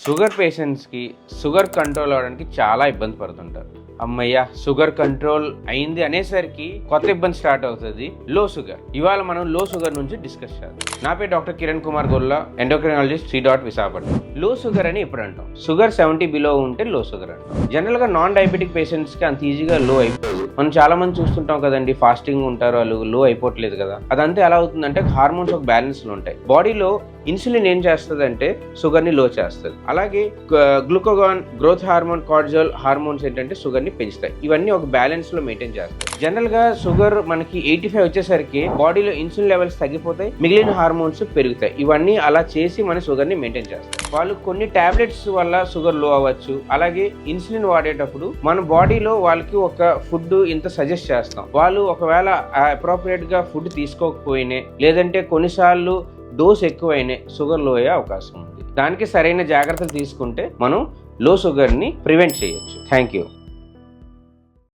Sugar పేషెంట్స్కి sugar control అవ్వడానికి చాలా ఇబ్బంది పడుతుంటారు. అమ్మయ్య షుగర్ కంట్రోల్ అయింది అనేసరికి కొత్త ఇబ్బంది స్టార్ట్ అవుతుంది, లో షుగర్. ఇవాళ మనం లో షుగర్ నుంచి డిస్కస్ చేద్దాం. నా పేరు డాక్టర్ కిరణ్ కుమార్ గొల్లా, ఎండోక్రినాలజిస్ట్, విశాఖపట్నం. లో షుగర్ అని ఎప్పుడు అంటాం? షుగర్ 70 బిలో ఉంటే లో షుగర్ అంటాం. జనరల్గా నాన్ డయాబెటిక్ పేషెంట్స్కి అంత ఈజీగా లో అయిపోతుంది. మనం చాలా మంది చూస్తుంటాం కదండి, ఫాస్టింగ్ ఉంటారు, వాళ్ళు లో అయిపోవట్లేదు కదా. అదంతా ఎలా అవుతుందంటే హార్మోన్స్ ఒక బ్యాలెన్స్లో ఉంటాయి. బాడీలో ఇన్సులిన్ ఏం చేస్తుంది అంటే షుగర్ని లో చేస్తుంది. అలాగే glucagon, growth hormone, cortisol hormones ఏంటంటే షుగర్ని పెంచుతాయి. ఇవన్నీ ఒక బ్యాలెన్స్ లో మెయింటైన్ చేస్తాయి. జనరల్ గా షుగర్ మనకి 85 వచ్చేసరికి బాడీలో ఇన్సులిన్ లెవెల్స్ తగ్గిపోతాయి, మిగిలిన హార్మోన్స్ పెరుగుతాయి. ఇవన్నీ అలా చేసి మన షుగర్ ని మెయింటైన్ చేస్తాయి. వాళ్ళు కొన్ని టాబ్లెట్స్ వల్ల షుగర్ లో అవ్వచ్చు. అలాగే ఇన్సులిన్ వాడేటప్పుడు మన బాడీలో వాళ్ళకి ఒక ఫుడ్ ఇంత సజెస్ట్ చేస్తాం. వాళ్ళు ఒకవేళ అప్రోప్రియేట్ గా ఫుడ్ తీసుకోకపోయినా, లేదంటే కొన్నిసార్లు డోస్ ఎక్కువైనా షుగర్ లో అయ్యే అవకాశం ఉంది. దానికి సరైన జాగ్రత్తలు తీసుకుంటే మనం లో షుగర్ ని ప్రివెంట్ చేయొచ్చు. Thank you.